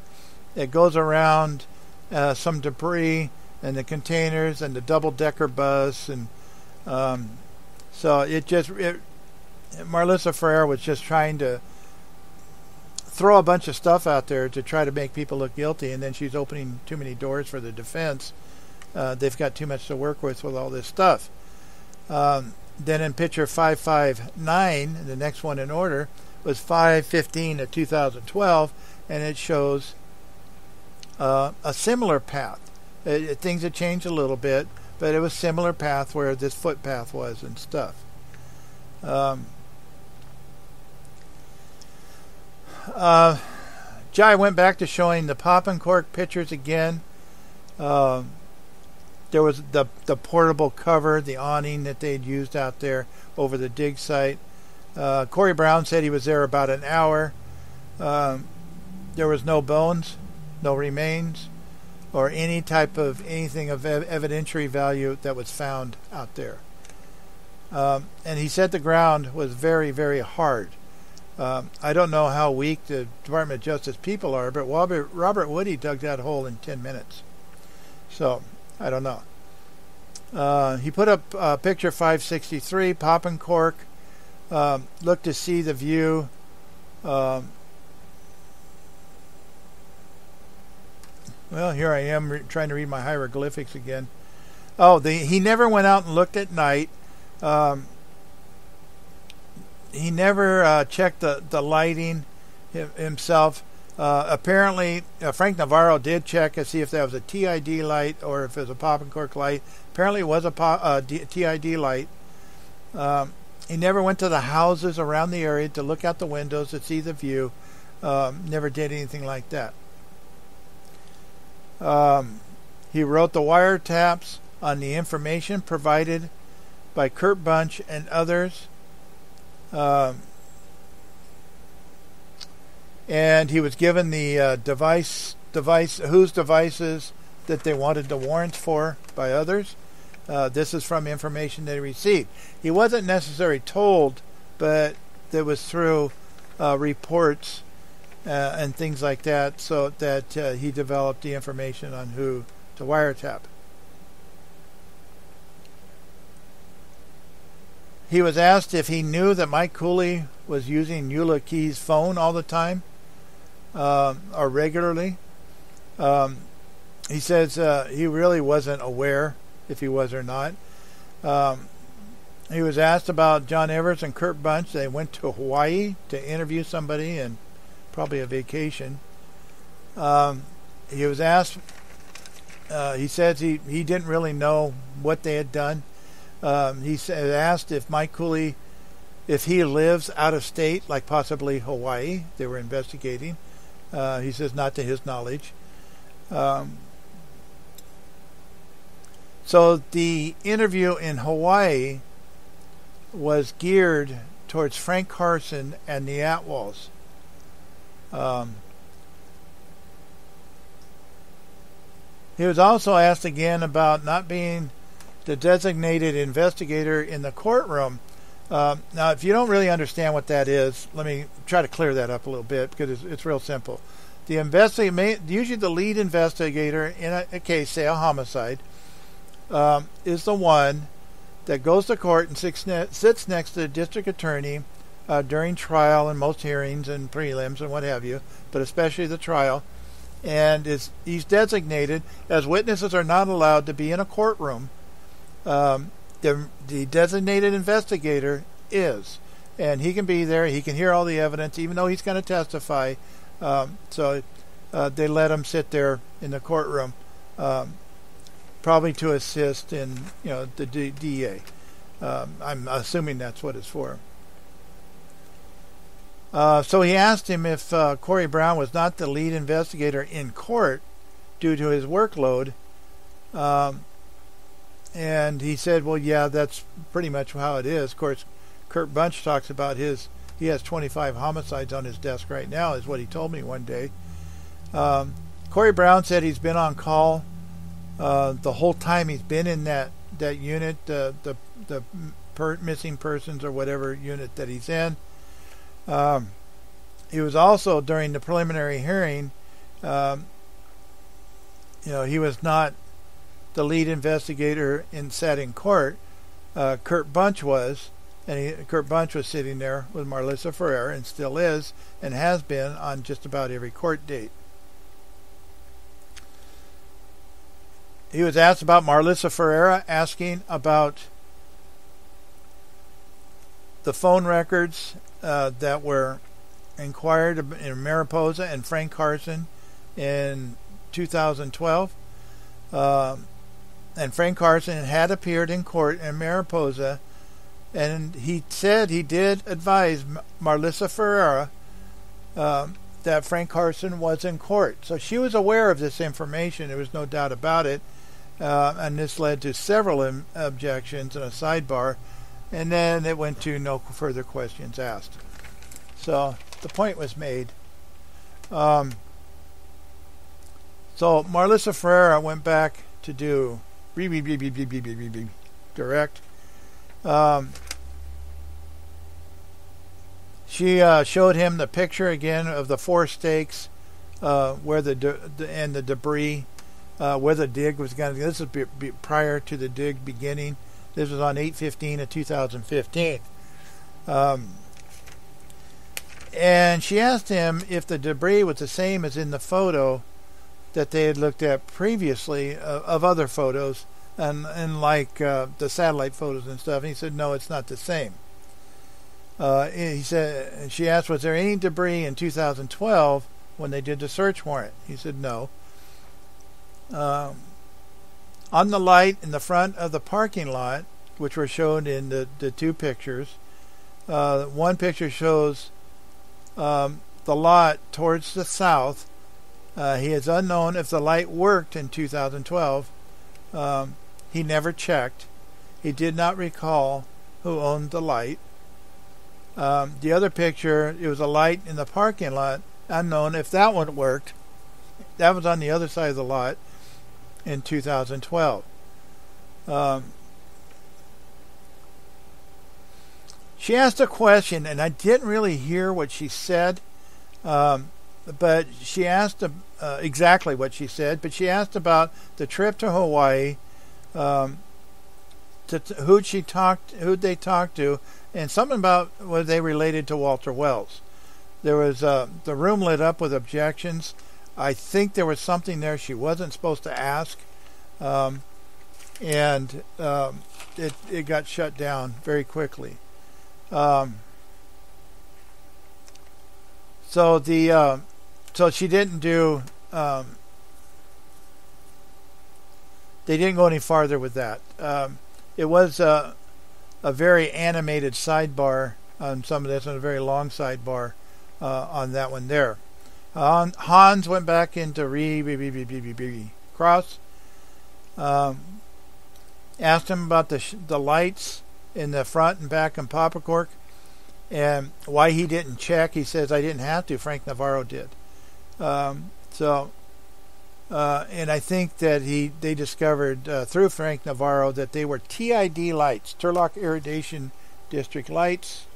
It goes around some debris and the containers and the double-decker bus, and so Marlissa Ferrer was just trying to throw a bunch of stuff out there to try to make people look guilty, and then she's opening too many doors for the defense. They've got too much to work with all this stuff. Then in picture 559, the next one in order, was 5/15 of 2012, and it shows a similar path. Things had changed a little bit, but it was a similar path where this footpath was and stuff. Jai went back to showing the pop and cork pictures again. There was the portable cover, the awning that they'd used out there over the dig site. Corey Brown said he was there about an hour. There was no bones, no remains, or any type of anything of evidentiary value that was found out there. And he said the ground was very, very hard. I don't know how weak the Department of Justice people are, but Robert Woody dug that hole in 10 minutes. So, I don't know. He put up picture 563, pop and cork. Look to see the view. Well, here I am trying to read my hieroglyphics again. Oh, he never went out and looked at night. He never checked the lighting himself. Apparently, Frank Navarro did check to see if that was a TID light or if it was a pop and cork light. Apparently, it was a TID light. He never went to the houses around the area to look out the windows to see the view. Never did anything like that. He wrote the wiretaps on the information provided by Kurt Bunch and others. And he was given the whose devices that they wanted the warrants for by others. This is from information they received. He wasn't necessarily told, but it was through reports and things like that, so that he developed the information on who to wiretap. He was asked if he knew that Mike Cooley was using Eula Key's phone all the time, or regularly. He says he really wasn't aware if he was or not. He was asked about John Evers and Kurt Bunch. They went to Hawaii to interview somebody and probably a vacation. He was asked, he says he didn't really know what they had done. He asked if Mike Cooley, if he lives out of state, like possibly Hawaii. They were investigating. He says not to his knowledge. So the interview in Hawaii was geared towards Frank Carson and the Atwalls. He was also asked again about not being the designated investigator in the courtroom. Now, if you don't really understand what that is, let me try to clear that up a little bit, because it's real simple. Usually the lead investigator in a case, say a homicide, is the one that goes to court and sits next to the district attorney during trial and most hearings and prelims and what have you, but especially the trial. And he's designated, as witnesses are not allowed to be in a courtroom. The designated investigator is, and he can be there. He can hear all the evidence, even though he's going to testify. So they let him sit there in the courtroom, probably to assist in the DA. I'm assuming that's what it's for. So he asked him if Corey Brown was not the lead investigator in court due to his workload. And he said, well, yeah, that's pretty much how it is. Of course, Kurt Bunch talks about he has 25 homicides on his desk right now, is what he told me one day. Corey Brown said he's been on call the whole time he's been in that unit, the missing persons or whatever unit that he's in. he was also, during the preliminary hearing, he was not the lead investigator sat in court. Kurt Bunch was, and Kurt Bunch was sitting there with Marlissa Ferreira, and still is, and has been on just about every court date. He was asked about Marlissa Ferreira, asking about the phone records that were inquired in Mariposa and Frank Carson in 2012. And Frank Carson had appeared in court in Mariposa, and he said he did advise Marlissa Ferreira that Frank Carson was in court. So she was aware of this information. There was no doubt about it. And this led to several objections and a sidebar, and then it went to no further questions asked. So the point was made. So Marlissa Ferreira went back to do direct. She showed him the picture again of the 4 stakes where and the debris. Where the dig was going to. This was prior to the dig beginning. This was on 8/15 of 2015. And she asked him if the debris was the same as in the photo that they had looked at previously of other photos, and like the satellite photos and stuff. And he said, no, it's not the same. He said, she asked, was there any debris in 2012 when they did the search warrant? He said, no. On the light in the front of the parking lot, which were shown in the 2 pictures, one picture shows the lot towards the south. He is unknown if the light worked in 2012. He never checked. He did not recall who owned the light. The other picture, it was a light in the parking lot, unknown if that one worked. That was on the other side of the lot in 2012. She asked a question, and I didn't really hear what she said, but she asked exactly what she said. But she asked about the trip to Hawaii, who'd they talk to, and something about were they related to Walter Wells. There was the room lit up with objections. I think there was something there she wasn't supposed to ask, and it got shut down very quickly. So she didn't do. They didn't go any farther with that. It was a very animated sidebar on some of this, and a very long sidebar on that one there. Hans went back into Cross. Asked him about the lights in the front and back and Papa Cork, and why he didn't check. He says, I didn't have to. Frank Navarro did. And I think that they discovered through Frank Navarro that they were TID lights, Turlock Irrigation District lights.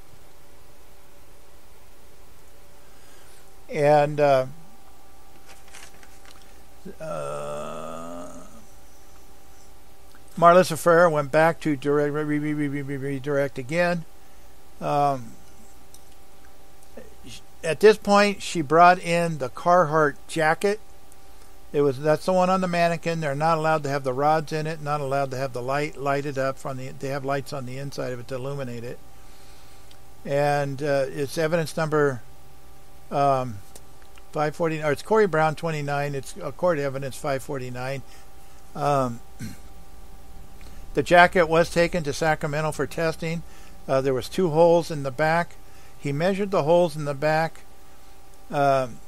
And Marlissa Ferreira went back to redirect again. At this point, she brought in the Carhartt jacket. That's the one on the mannequin. They're not allowed to have the rods in it. Not allowed to have the lighted up they have lights on the inside of it to illuminate it. And it's evidence number 549, or it's Corey Brown 29. It's court evidence 549. The jacket was taken to Sacramento for testing. There was 2 holes in the back. He measured the holes in the back, and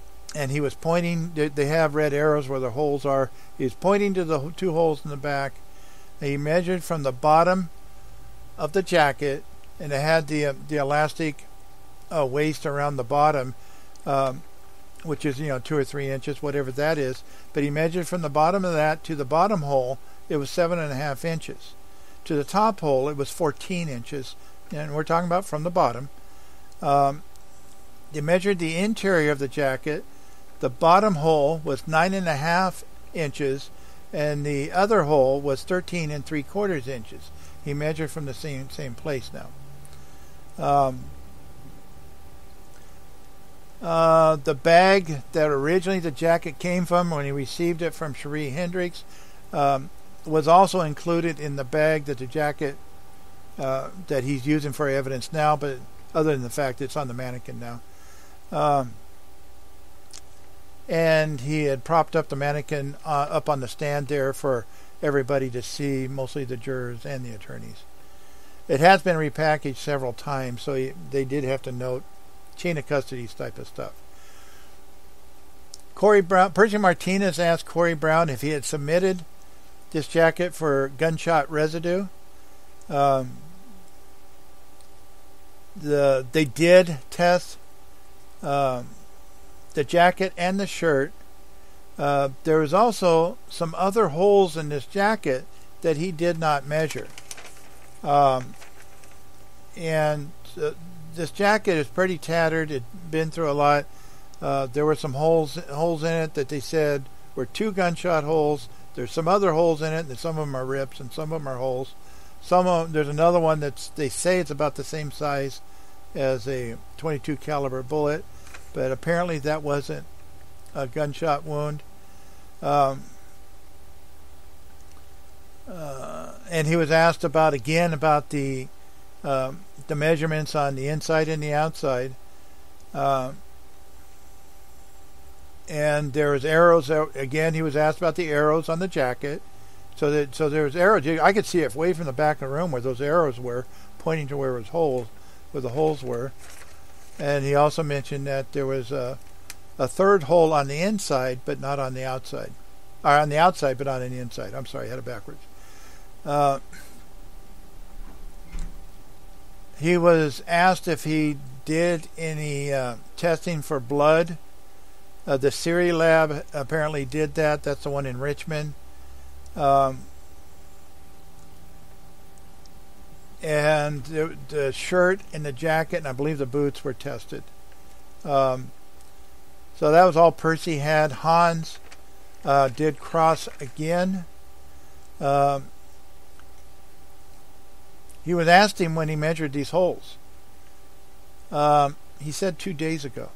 he was pointing. They have red arrows where the holes are. He was pointing to the 2 holes in the back. He measured from the bottom of the jacket, and it had the elastic waist around the bottom, which is 2 or 3 inches, whatever that is. But he measured from the bottom of that to the bottom hole. It was 7.5 inches. To the top hole, it was 14 inches, and we're talking about from the bottom. They measured the interior of the jacket. The bottom hole was 9.5 inches, and the other hole was 13 3/4 inches. He measured from the same place now. The bag that originally the jacket came from when he received it from Cherie Hendricks was also included in the bag that the jacket that he's using for evidence now, but other than the fact that it's on the mannequin now. And he had propped up the mannequin up on the stand there for everybody to see, mostly the jurors and the attorneys. It has been repackaged several times, so they did have to note chain of custody type of stuff. Corey Brown, Percy Martinez asked Corey Brown if he had submitted this jacket for gunshot residue. They did test the jacket and the shirt. There was also some other holes in this jacket that he did not measure. This jacket is pretty tattered. It's been through a lot. There were some holes in it that they said were 2 gunshot holes. There's some other holes in it, and some of them are rips, and some of them are holes. There's another one they say it's about the same size as a .22 caliber bullet, but apparently that wasn't a gunshot wound. And he was asked about the measurements on the inside and the outside. And there was arrows. Again, he was asked about the arrows on the jacket. So there was arrows. I could see it way from the back of the room where those arrows were, pointing to where the holes were. And he also mentioned that there was a third hole on the inside, but not on the outside. Or on the outside, but not on the inside. I'm sorry, I had it backwards. He was asked if he did any testing for blood. The Siri lab apparently did that. That's the one in Richmond. And the shirt and the jacket, and I believe the boots were tested. So that was all Percy had. Hans did cross again. He was asked him when he measured these holes. He said 2 days ago.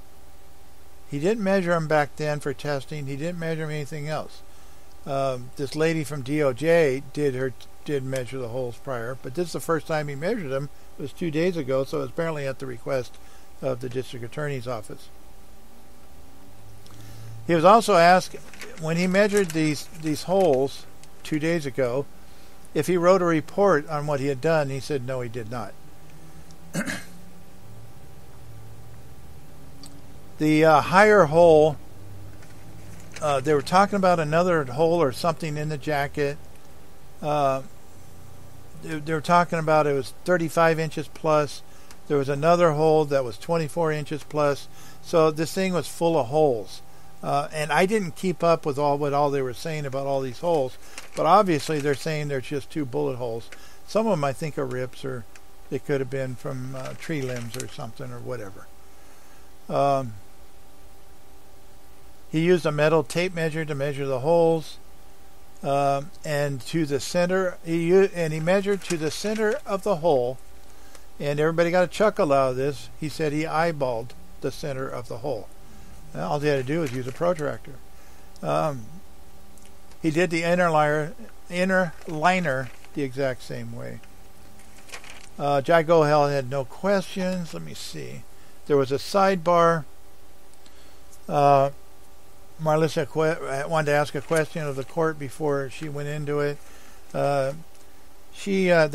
He didn't measure them back then for testing. He didn't measure them anything else. This lady from DOJ did measure the holes prior, but this is the first time he measured them. It was 2 days ago, so it was apparently at the request of the district attorney's office. He was also asked when he measured these holes 2 days ago if he wrote a report on what he had done. He said no, he did not. The higher hole, they were talking about another hole or something in the jacket. They were talking about it was 35 inches plus. There was another hole that was 24 inches plus. So this thing was full of holes. And I didn't keep up with what all they were saying about all these holes. But obviously they're saying there's just 2 bullet holes. Some of them I think are rips, or they could have been from tree limbs or something or whatever. He used a metal tape measure to measure the holes, and to the center. He measured to the center of the hole, and everybody got a chuckle out of this. He said he eyeballed the center of the hole. All he had to do was use a protractor. He did the inner liner the exact same way. Jai Gohel had no questions. Let me see. There was a sidebar. Marlissa wanted to ask a question of the court before she went into it. They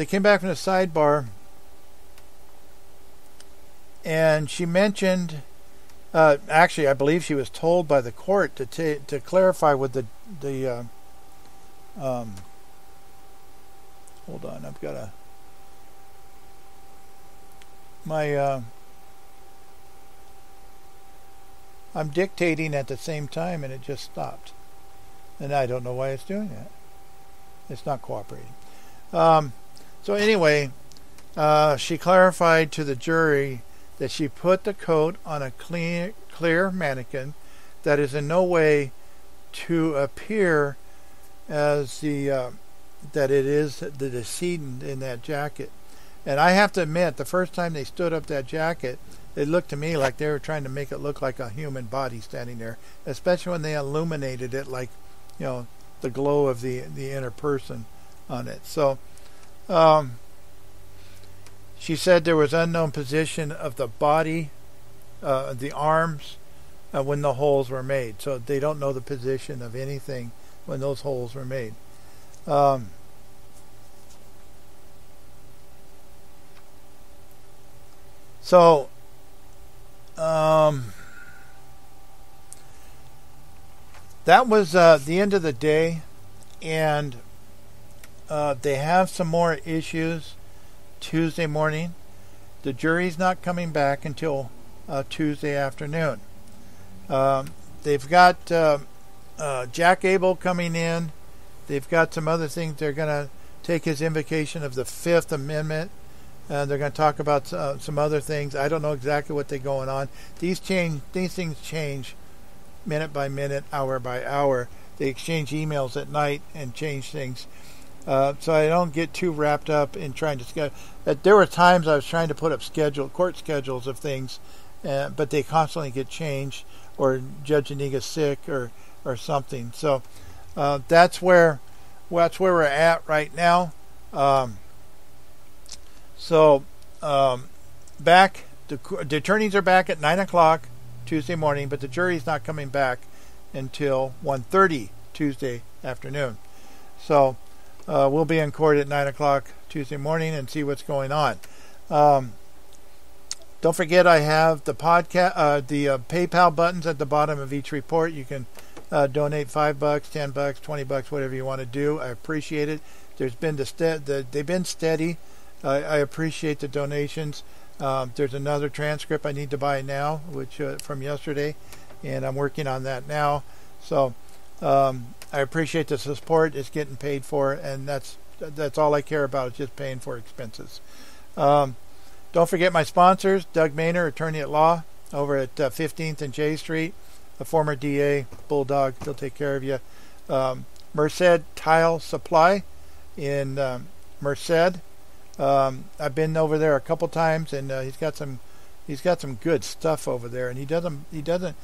came back from the sidebar, and she mentioned. Actually, I believe she was told by the court to clarify with the hold on, I've got I'm dictating at the same time and it just stopped. And I don't know why it's doing that. It's not cooperating. So anyway, she clarified to the jury that she put the coat on a clear mannequin that is in no way to appear as that it is the decedent in that jacket. And I have to admit, the first time they stood up that jacket, it looked to me like they were trying to make it look like a human body standing there, especially when they illuminated it, like, the glow of the inner person on it. So she said there was unknown position of the body, the arms, when the holes were made. So they don't know the position of anything when those holes were made. That was the end of the day, and they have some more issues Tuesday morning. The jury's not coming back until Tuesday afternoon. They've got Jack Abel coming in. They've got some other things. They're going to take his invocation of the Fifth Amendment. They're going to talk about some other things. I don't know exactly what they're going on. These things change minute by minute, hour by hour. They exchange emails at night and change things. So I don't get too wrapped up in trying to schedule. There were times I was trying to put up court schedules of things, but they constantly get changed, or Judge Aniga's sick or something. So that's where we're at right now. Back the attorneys are back at 9 o'clock Tuesday morning, but the jury's not coming back until 1:30 Tuesday afternoon. So we'll be in court at 9 o'clock Tuesday morning and see what's going on. Don't forget, I have the podcast, the PayPal buttons at the bottom of each report. You can donate $5, $10, $20, whatever you want to do. I appreciate it. There's been they've been steady. I appreciate the donations. There's another transcript I need to buy now, which from yesterday, and I'm working on that now. So I appreciate the support. It's getting paid for, and that's all I care about, is just paying for expenses. Don't forget my sponsors, Doug Maynor, attorney at law, over at 15th and J Street, a former DA, Bulldog. He'll take care of you. Merced Tile Supply in Merced. I've been over there a couple times, and he's got some good stuff over there. And he doesn't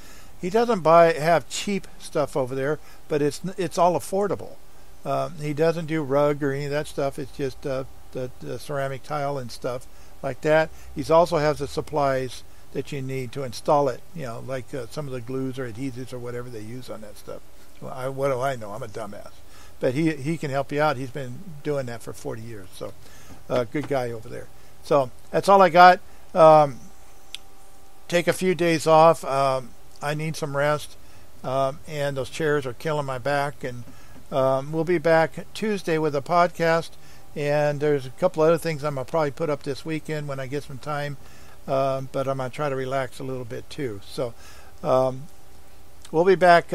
have cheap stuff over there, but it's all affordable. He doesn't do rug or any of that stuff. It's just the ceramic tile and stuff like that. He also has the supplies that you need to install it. Like some of the glues or adhesives or whatever they use on that stuff. So what do I know? I'm a dumbass. But he can help you out. He's been doing that for 40 years. So good guy over there. So that's all I got. Take a few days off. I need some rest. And those chairs are killing my back. And we'll be back Tuesday with a podcast. And there's a couple other things I'm going to probably put up this weekend when I get some time. But I'm going to try to relax a little bit too. So we'll be back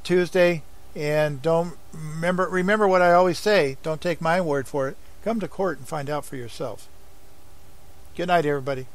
Tuesday. And remember what I always say. Don't take my word for it. Come to court and find out for yourself. Good night, everybody.